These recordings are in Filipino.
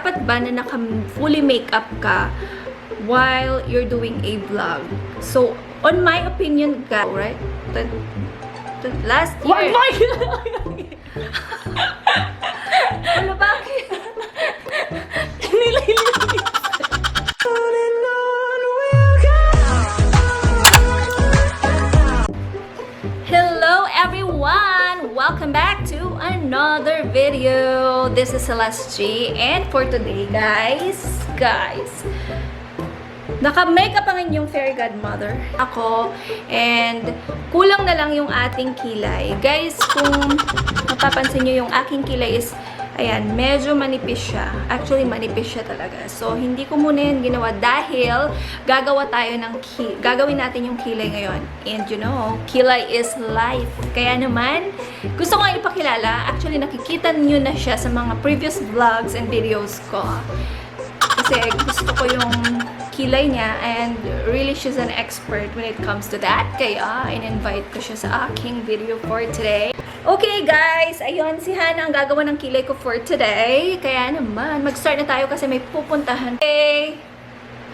dapat ba na fully makeup ka while you're doing a vlog? So, on my opinion, right? Last year... Ano, bakit? Hello everyone! Welcome back to another video. This is Celeste, and for today, guys, naka-makeup ang inyong fairy godmother. Ako, and kulang na lang yung ating kilay. Guys, kung mapapansin nyo yung aking kilay is, ayan, medyo manipis siya. Actually, manipis siya talaga. So, hindi ko muna yan ginawa dahil gagawin natin yung kilay ngayon. And you know, kilay is life. Kaya naman, gusto ko nga ipakilala. Actually, nakikita niyo na siya sa mga previous vlogs and videos ko. Kasi gusto ko yung kilay niya, and really she's an expert when it comes to that. Kaya, in-invite ko siya sa aking video for today. Okay guys, ayun, si Hannah ang gagawa ng kilay ko for today. Kaya naman, mag-start na tayo kasi may pupuntahan. Okay.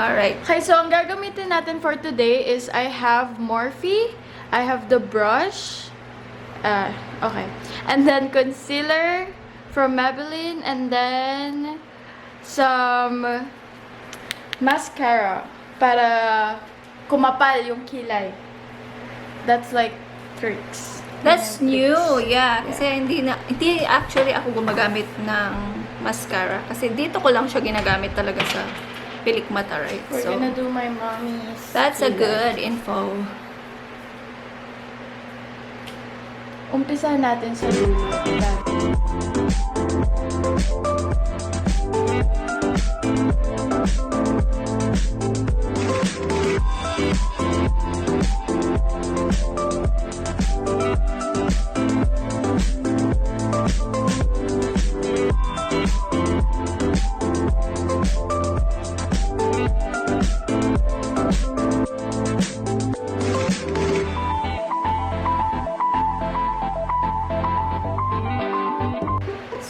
Alright. Okay, so ang gagamitin natin for today is I have Morphe, I have the brush, okay, and then concealer from Maybelline, and then some mascara para kumapal yung kilay. That's like tricks. That's new, yeah. Kasi hindi actually ako gumagamit ng mascara. Kasi dito ko lang siya ginagamit talaga sa pilik mata, right? We're gonna do my mommy's. That's a good info. Umpisa natin sa dulo.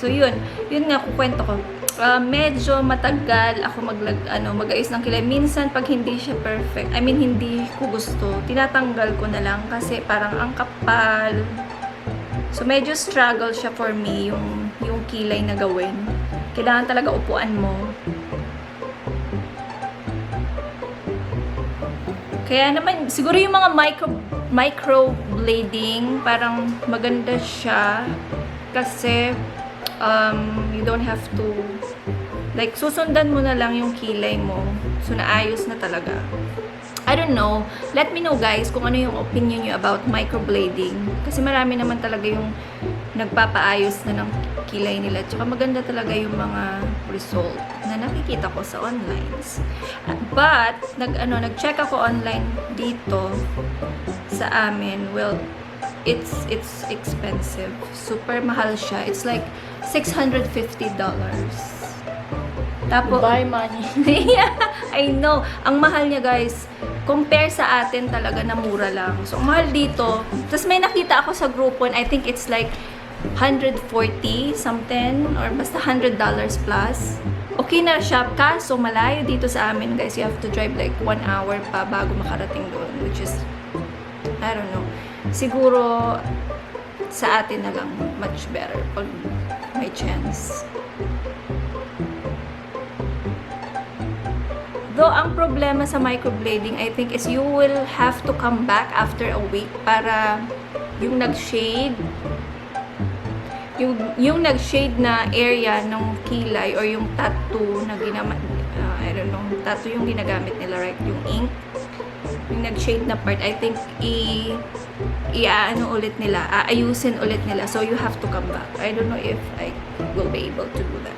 So yun nga kukwento ko. Medyo matagal ako mag-ayos ng kilay. Minsan pag hindi siya perfect, I mean hindi ko gusto, tinatanggal ko na lang kasi parang ang kapal. So medyo struggle siya for me yung kilay na gawin. Kailangan talaga upuan mo. Kaya naman siguro yung mga microblading parang maganda siya kasi you don't have to, like, susundan mo na lang yung kilay mo. So, naayos na talaga. I don't know. Let me know, guys, kung ano yung opinion nyo about microblading. Kasi marami naman talaga yung nagpapaayos na ng kilay nila. Tsaka maganda talaga yung mga result na nakikita ko sa online. But, nag-check ako online dito sa amin. Well, it's expensive. Super mahal siya. It's like $650. Tapos, buy money. Yeah, I know. Ang mahal niya, guys. Compare sa atin talaga na mura lang. So, ang mahal dito. Tapos may nakita ako sa Groupon. I think it's like $140 something or basta $100 plus. Okay na siya. Kaso malayo dito sa amin, guys. You have to drive like 1 hour pa bago makarating doon. Which is, I don't know. Siguro sa atin na lang much better pag may chance. Though ang problema sa microblading I think is you will have to come back after a week para yung nag-shade na area ng kilay or yung tattoo na I don't know, tattoo yung ginagamit nila, right? Yung ink, yung nag-shade na part, I think aayusin ulit nila. So you have to come back. I don't know if I will be able to do that.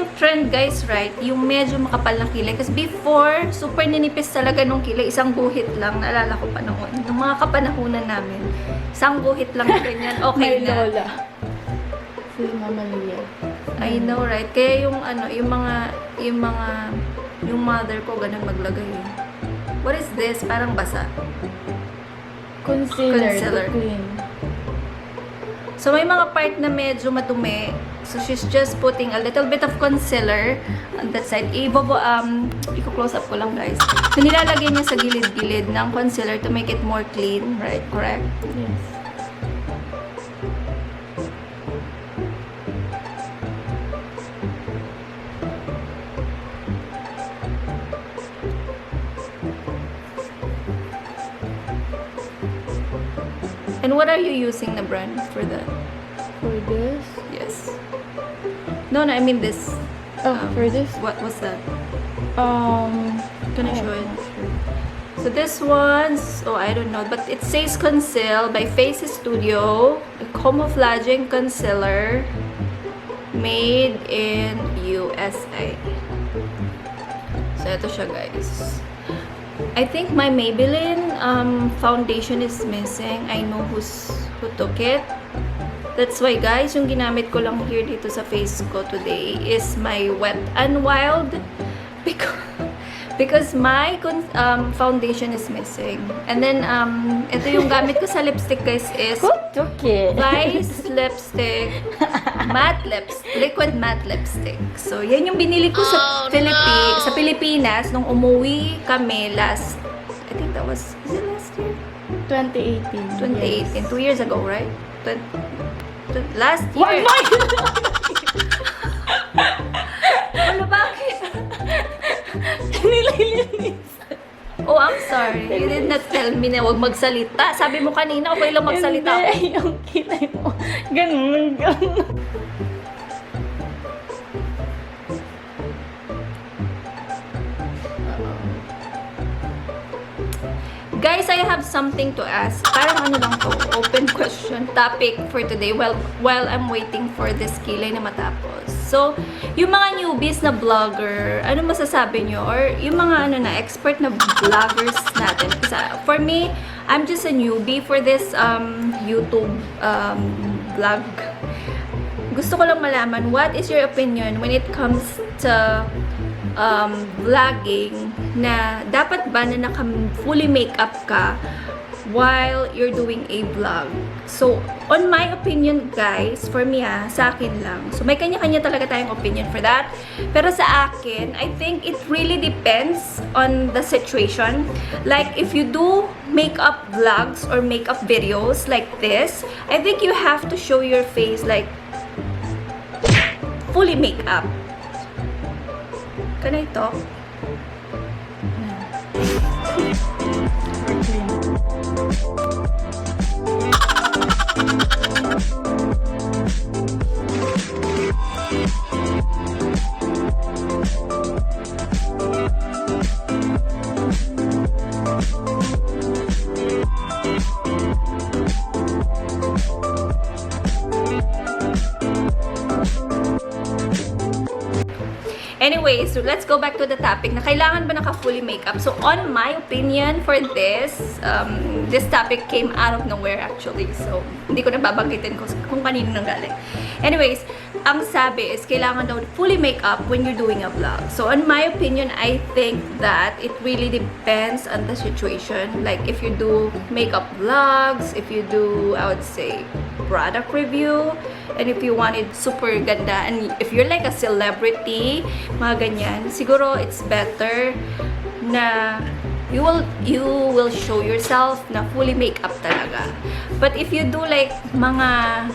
yung trend guys, right? Yung medyo makapal na kilay. Kasi before, super ninipis talaga nung kilay. Isang guhit lang. Naalala ko pa noon. Nung mga kapanahunan namin. Isang guhit lang na ganyan. Okay My na. lola. Si Mama Lia. I know, right? Kaya yung ano, yung mother ko ganun maglagay. What is this? Parang basa. Concealer. To clean. So, may mga part na medyo madumi. So, she's just putting a little bit of concealer on that side. I-close up ko lang, guys. So, nilalagay niya sa gilid-gilid ng concealer to make it more clean. Right? Correct? Yes. And what are you using na brand for that? For this? Yes. No, I mean this. Oh, for this? What's that? Can I show it? So this one's, I don't know, but it says Conceal by Face Studio, a camouflaging concealer made in USA. So ito siya, guys. I think my Maybelline foundation is missing. I know who took it. That's why, guys, yung ginamit ko lang here dito sa face ko today is my Wet n Wild because my foundation is missing. And then ito yung gamit ko sa lipstick, guys, is Okay. Vice lipstick, liquid matte lipstick. So, yan yung binili ko sa Pilipinas nung umuwi kami last, I think that was, is it last year? 2018. 2018, yes. 2 years ago, right? Last year. Ano, bakit? Nililinis. Oh, I'm sorry. You did not tell me na huwag magsalita. Sabi mo kanina, okay lang magsalita. Hindi, yung kilay mo. Ganun. Guys, I have something to ask. Parang ano lang to, open question topic for today while I'm waiting for this kilay na matapos. So, yung mga newbies na vlogger, ano masasabi nyo? Or yung mga ano na, expert na vloggers natin. Kasi for me, I'm just a newbie for this YouTube vlog. Gusto ko lang malaman, what is your opinion when it comes to vlogging, na dapat ba na fully makeup ka while you're doing a vlog? So, on my opinion, guys, for me sa akin lang. So, may kanya-kanya talaga tayong opinion for that. Pero sa akin, I think it really depends on the situation. Like, if you do makeup vlogs or makeup videos like this, I think you have to show your face like fully makeup. Can I talk? Anyway, so let's go back to the topic na kailangan ba naka-fully makeup. So, on my opinion for this, this topic came out of nowhere actually. So, hindi ko na babanggitin kung kanino nang galing. Anyways, ang sabi is kailangan daw fully makeup when you're doing a vlog. So, on my opinion, I think that it really depends on the situation. Like, if you do makeup vlogs, if you do, I would say, product review, and if you wanted super ganda, and if you're like a celebrity, mga ganyan, siguro it's better na you will show yourself na fully makeup talaga. But if you do like mga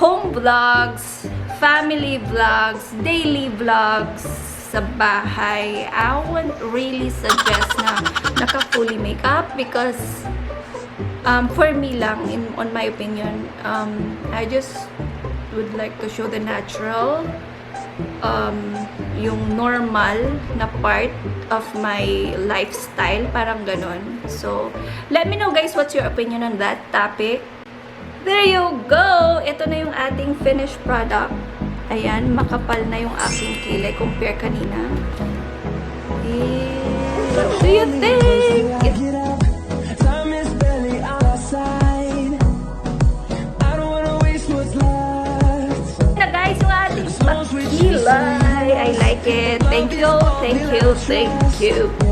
home vlogs, family vlogs, daily vlogs sa bahay, I wouldn't really suggest na naka-fully makeup because for me lang, on my opinion, I just would like to show the natural, yung normal na part of my lifestyle, parang ganon. So, let me know guys, what's your opinion on that topic? There you go! Ito na yung ating finished product Ayan, makapal na yung aking kilay compare kanina. What do you think? Time is barely on our side. I don't wanna waste what's left. Na guys, yung ating kilay. I like it. Thank you, thank you, thank you.